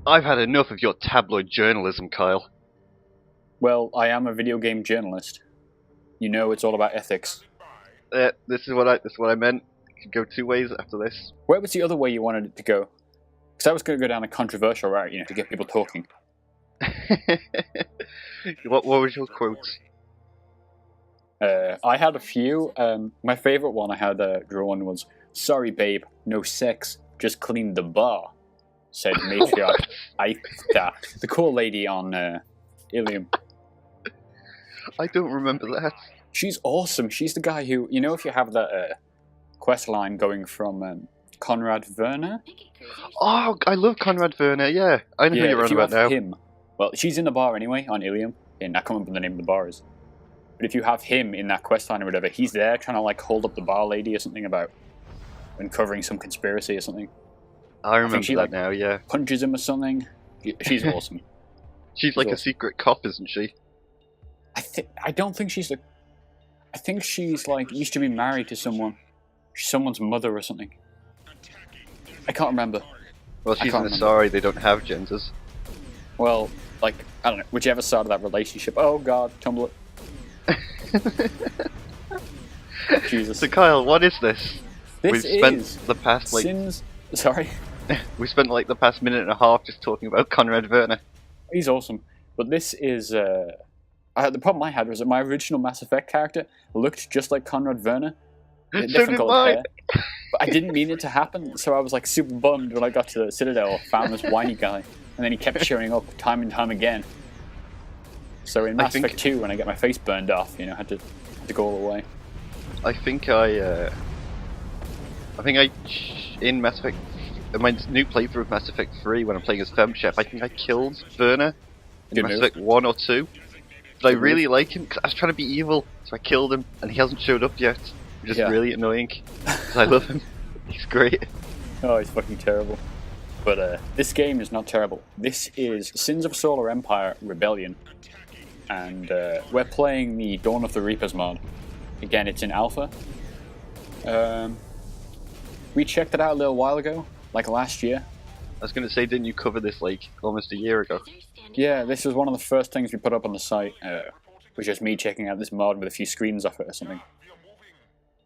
I've had enough of your tabloid journalism, Kyle. Well, I am a video game journalist. You know it's all about ethics. This is what I meant. It could go two ways after this. Where was the other way you wanted it to go? Because I was going to go down a controversial route, to get people talking. What was your quotes? I had a few. My favourite one I had drawn was, "Sorry, babe, no sex, just clean the bar," said matriarch Aitha, the cool lady on Ilium. I don't remember that. She's awesome. She's the guy who, if you have that quest line going from Conrad Werner. Oh, I love Conrad Werner, yeah. I know who you're on about now. Him, well, she's in the bar anyway, on Ilium, and I can't remember what the name of the bar is. But if you have him in that quest line or whatever, he's there trying to hold up the bar lady or something about uncovering some conspiracy or something. I remember that now, yeah. Punches him or something. She's awesome. She's like a secret cop, isn't she? I don't think she's I think she's used to be married to someone's mother or something. I can't remember. Well, she's in the sorry they don't have genders. Well, I don't know, whichever side of that relationship. Oh god, Tumblr. Jesus. So Kyle, what is this? We've spent the past Sorry? We spent the past minute and a half just talking about Conrad Werner. He's awesome. But this is the problem I had was that my original Mass Effect character looked just like Conrad Werner. So did mine. But I didn't mean it to happen, so I was super bummed when I got to the Citadel, found this whiny guy, and then he kept showing up time and time again. So in Mass Effect 2, when I get my face burned off, I had to go all the way. I think in Mass Effect, in my new playthrough of Mass Effect 3, when I'm playing as Fem Chef, I think I killed Werner in Mass Effect 1 or 2. But I really like him, because I was trying to be evil, so I killed him, and he hasn't showed up yet. Which is really annoying, because I love him. He's great. Oh, he's fucking terrible. But this game is not terrible. This is Sins of Solar Empire Rebellion. And we're playing the Dawn of the Reapers mod. Again, it's in alpha. We checked it out a little while ago, last year. I was going to say, didn't you cover this almost a year ago? Yeah, this was one of the first things we put up on the site. Was just me checking out this mod with a few screens off it or something.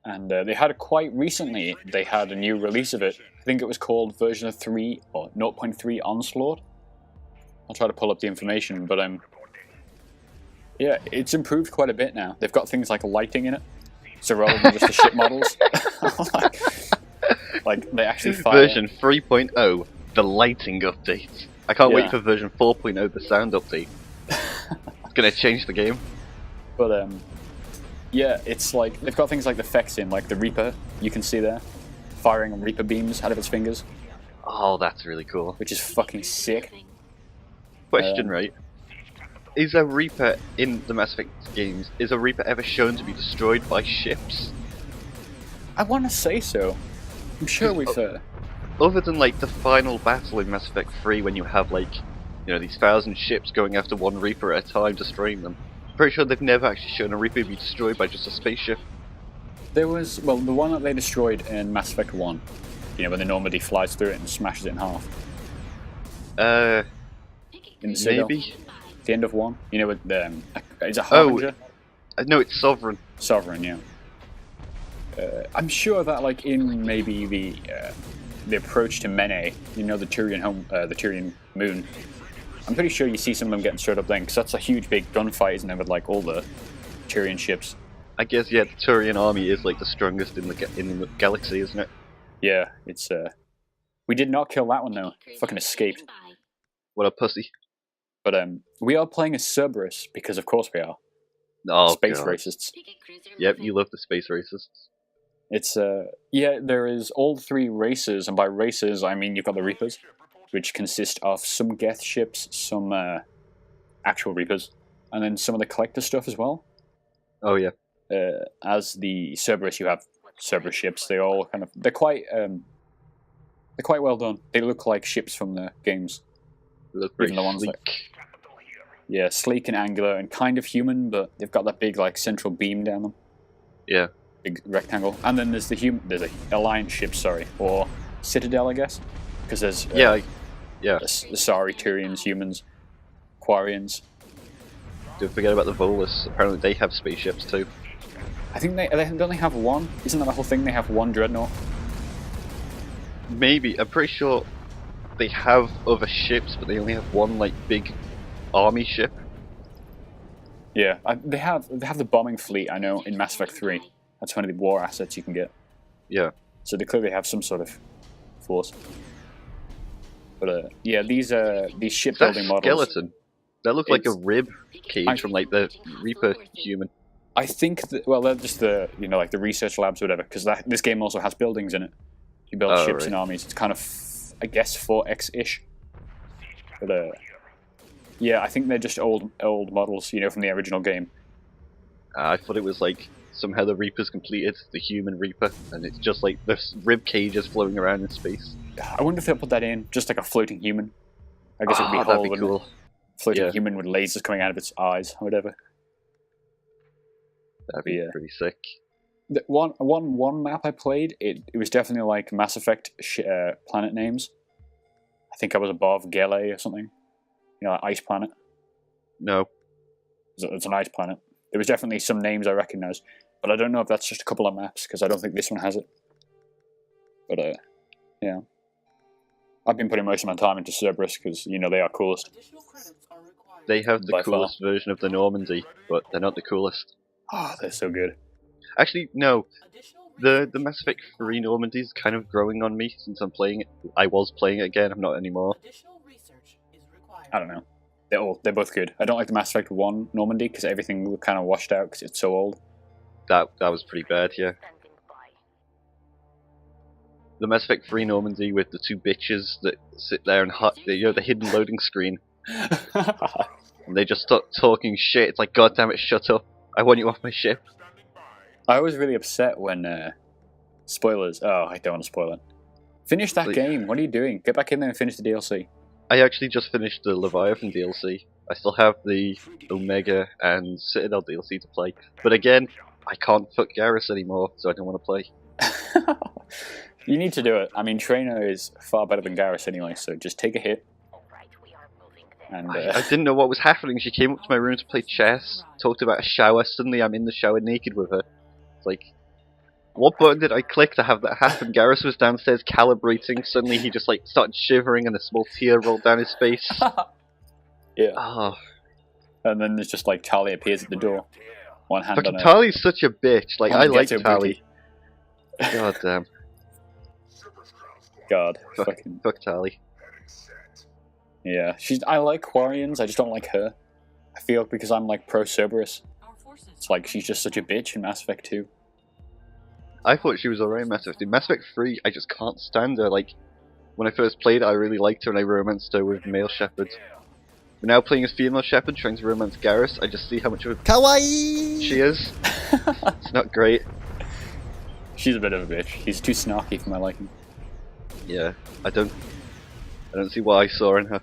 And they had quite recently, they had a new release of it. I think it was called version 3 or 0.3 Onslaught. I'll try to pull up the information, but yeah, it's improved quite a bit now. They've got things like lighting in it, so rather than just the ship models, they actually fire. Version 3.0, the lighting update. I can't wait for version 4.0, the sound update. It's gonna change the game. But yeah, it's they've got things like the effects in, the Reaper, you can see there, firing Reaper beams out of its fingers. Oh, that's really cool. Which is fucking sick. Question, right? Is a Reaper in the Mass Effect games, is a Reaper ever shown to be destroyed by ships? I want to say so. I'm sure we've... Other than the final battle in Mass Effect 3 when you have these 1,000 ships going after one Reaper at a time, destroying them. Pretty sure they've never actually shown a Reaper be destroyed by just a spaceship. There was, the one that they destroyed in Mass Effect 1. When the Normandy flies through it and smashes it in half. In the maybe? The end of 1. With is it Harbinger? No, it's Sovereign. Sovereign, yeah. I'm sure that, in maybe the approach to Mene, the the Tyrian moon, I'm pretty sure you see some of them getting straight up then, because that's a huge big gunfight, isn't it, with all the Tyrian ships. I guess, yeah, the Turian army is the strongest in the galaxy, isn't it? Yeah, it's we did not kill that one though. Fucking escaped. What a pussy. But we are playing as Cerberus, because of course we are. Oh, space God. racists. Yep, you love the space racists. It's yeah, there is all 3 races, and by races I mean you've got the Reapers, which consist of some Geth ships, some actual Reapers, and then some of the collector stuff as well. Oh yeah. As the Cerberus, you have Cerberus ships. They all they're quite well done. They look like ships from the games. They look pretty sleek. Yeah, sleek and angular and kind of human, but they've got that big central beam down them. Yeah. Big rectangle. And then there's the Alliance ship, or Citadel, I guess, because there's Yeah. The Sari, Turians, humans, Quarians. Don't forget about the Volus. Apparently they have spaceships too. I think they don't they have one? Isn't that the whole thing? They have one dreadnought. Maybe. I'm pretty sure they have other ships, but they only have one like big army ship. Yeah, they have the bombing fleet. I know in Mass Effect 3. That's one of the war assets you can get. Yeah. So they clearly have some sort of force. But yeah, these shipbuilding models. Skeleton. That looked like a rib cage from like the Reaper human. I think that, well, they're just the like the research labs or whatever, because this game also has buildings in it. You build ships and armies. It's kind of, I guess, 4X-ish. But yeah, I think they're just old models, from the original game. I thought it was like somehow the Reaper's completed, the human Reaper, and it's just like this rib cages floating around in space. I wonder if they'll put that in, just like a floating human. I guess it would be whole, that'd be cool. Floating human with lasers coming out of its eyes, or whatever. That'd be pretty sick. The one map I played, it was definitely like Mass Effect planet names. I think I was above Gele or something. Like ice planet. No. It's an ice planet. There was definitely some names I recognized, but I don't know if that's just a couple of maps, because I don't think this one has it. But yeah. I've been putting most of my time into Cerberus, because, they are coolest. They have the coolest version of the Normandy, but they're not the coolest. Oh, they're so good. Actually, no. The Mass Effect 3 Normandy is kind of growing on me since I'm playing it. I was playing it again, I'm not anymore. I don't know. They're both good. I don't like the Mass Effect 1 Normandy because everything kind of washed out because it's so old. That was pretty bad, yeah. The Mass Effect 3 Normandy with the two bitches that sit there and the hidden loading screen. And they just start talking shit. It's like, God damn it, shut up. I want you off my ship. I was really upset when spoilers. Oh, I don't want to spoil it. Finish that game. What are you doing? Get back in there and finish the DLC. I actually just finished the Leviathan DLC. I still have the Omega and Citadel DLC to play. But again, I can't fuck Garrus anymore, so I don't want to play. You need to do it. I mean, Trainer is far better than Garrus anyway, so just take a hit. And, I didn't know what was happening. She came up to my room to play chess, talked about a shower. Suddenly I'm in the shower naked with her. It's like, what button did I click to have that happen? Garrus was downstairs calibrating. Suddenly he just like started shivering and a small tear rolled down his face. Yeah. Oh. And then there's just like Tali appears at the door. One hand fucking on her. Tali's such a bitch. Like, I like Tali. God damn. God. Fuck Tali. Yeah, I like Quarians, I just don't like her. I feel because I'm like pro Cerberus. It's like she's just such a bitch in Mass Effect 2. I thought she was alright in Mass Effect 2. Mass Effect 3, I just can't stand her. Like, when I first played it, I really liked her and I romanced her with male Shepard. But now playing as female Shepard, trying to romance Garrus, I just see how much of a kawaii she is. It's not great. She's a bit of a bitch. She's too snarky for my liking. Yeah, I don't see what I saw in her.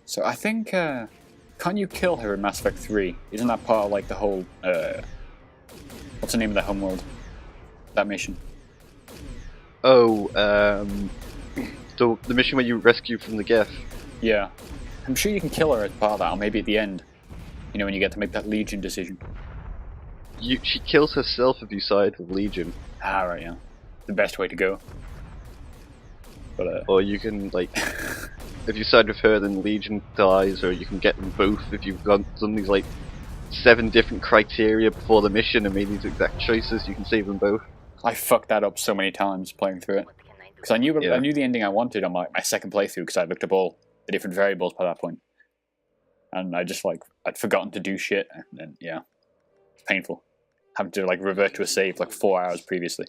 So I think, can't you kill her in Mass Effect 3? Isn't that part of like the whole, what's the name of the homeworld? That mission? Oh, the mission where you rescue from the Geth. Yeah. I'm sure you can kill her as part of that, or maybe at the end. When you get to make that Legion decision. She kills herself if you side with Legion. Ah, right, yeah. The best way to go. But, or you can, like, if you side with her, then Legion dies, or you can get them both if you've done these, like, 7 different criteria before the mission and made these exact choices, you can save them both. I fucked that up so many times playing through it. Because I knew the ending I wanted on my second playthrough, because I looked up all the different variables by that point. And I just, like, I'd forgotten to do shit, and then, yeah. It's painful. Having to, like, revert to a save, like, 4 hours previously.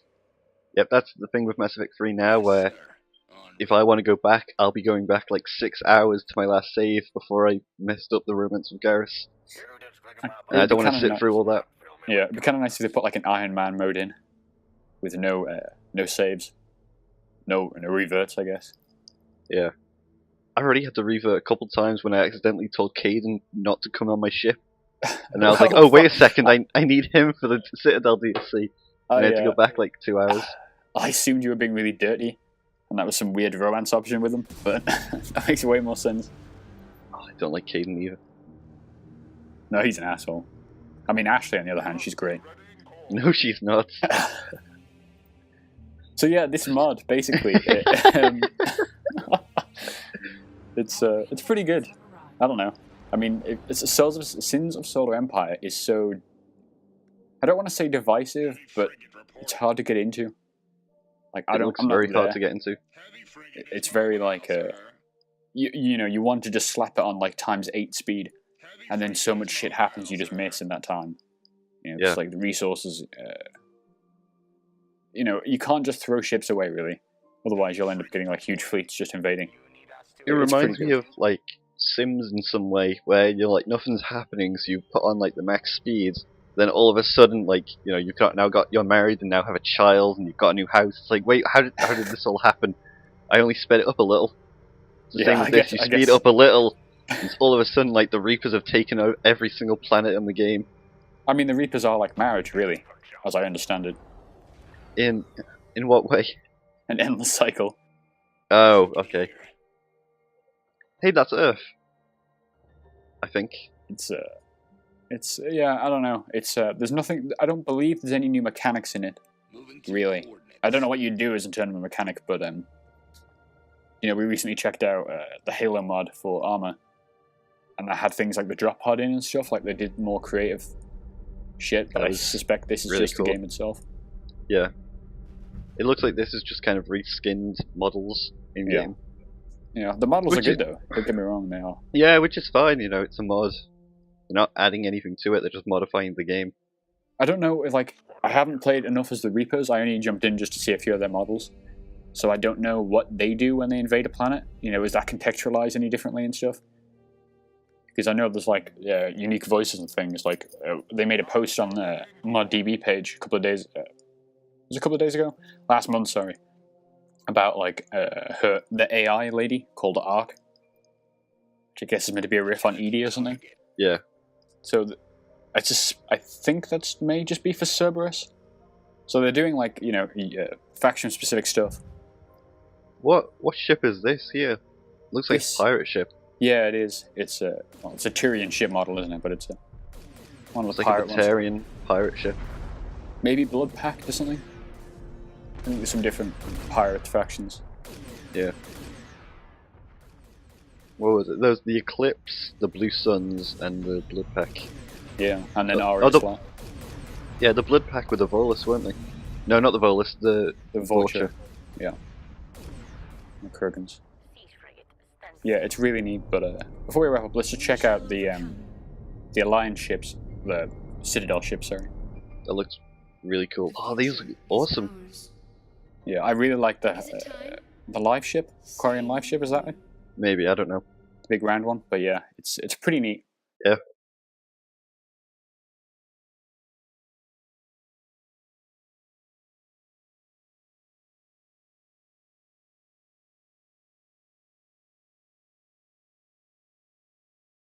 Yep, that's the thing with Mass Effect 3 now, where if I want to go back, I'll be going back like 6 hours to my last save before I messed up the romance with Garrus. And I don't want to sit through all that. Yeah, it'd be kind of nice if they put like an Iron Man mode in, with no saves, no reverts, I guess. Yeah, I already had to revert a couple times when I accidentally told Caden not to come on my ship, and I was like, "Oh, wait a second, I need him for the Citadel DLC." And I had to go back like 2 hours. I assumed you were being really dirty. and that was some weird romance option with him, but that makes way more sense. Oh, I don't like Caden either. No, he's an asshole. I mean, Ashley, on the other hand, she's great. No, she's not. So yeah, this mod basically, it's pretty good. I don't know. I mean, Sins of Solar Empire is so. I don't want to say divisive, but it's hard to get into. Like It looks very hard to get into. It's very like you know, you want to just slap it on like ×8 speed, and then so much shit happens you just miss in that time. You know, it's like the resources. You know, you can't just throw ships away really, otherwise you'll end up getting like huge fleets just invading. It reminds me of like Sims in some way, where you're like nothing's happening, so you put on like the max speeds. Then all of a sudden, like, you know, you're married and now have a child and you've got a new house. It's like, wait, how did this all happen? I only sped it up a little. It's the same with this. You speed it up a little, and all of a sudden, like, the Reapers have taken out every single planet in the game. I mean, the Reapers are like marriage, really, as I understand it. In what way? An endless cycle. Oh, okay. Hey, that's Earth. I think. It's yeah, I don't know. It's there's nothing. I don't believe there's any new mechanics in it. Really, I don't know what you'd do as in terms of a mechanic, but you know, we recently checked out the Halo mod for armor, and that had things like the drop pod in and stuff. Like they did more creative shit. But I suspect this is really just the game itself. Yeah, it looks like this is just kind of reskinned models in game. Yeah, the models are good though. Don't get me wrong, they are. Yeah, which is fine. You know, it's a mod. They're not adding anything to it, they're just modifying the game. I don't know if, like, I haven't played enough as the Reapers. I only jumped in just to see a few of their models. So I don't know what they do when they invade a planet. You know, is that contextualized any differently and stuff? Because I know there's, like, unique voices and things. Like, they made a post on the ModDB page a couple of days... was it a couple of days ago? Last month, sorry. About, like, the AI lady called Ark. Which I guess is meant to be a riff on Edie or something. Yeah. So, I think that may just be for Cerberus. So they're doing like, you know, faction-specific stuff. What ship is this here? Looks like a pirate ship. Yeah, it is. It's a Tyrian ship model, isn't it? But it's one of the pirate ones. Like a Tyrian pirate ship. Maybe Blood Pact or something. I think there's some different pirate factions. Yeah. What was it? There's the Eclipse, the Blue Suns, and the Blood Pack. Yeah, and then Aria. Yeah, the Blood Pack with the Volus, weren't they? No, not the Volus, the Vulture. Yeah. The Kurgans. Yeah, it's really neat, but before we wrap up, let's just check out the Alliance ships, the Citadel ships, sorry. That looks really cool. Oh, these look awesome. Yeah, I really like the live ship, Quarian live ship, is that it? Maybe, I don't know. The big round one, but yeah, it's pretty neat. Yeah.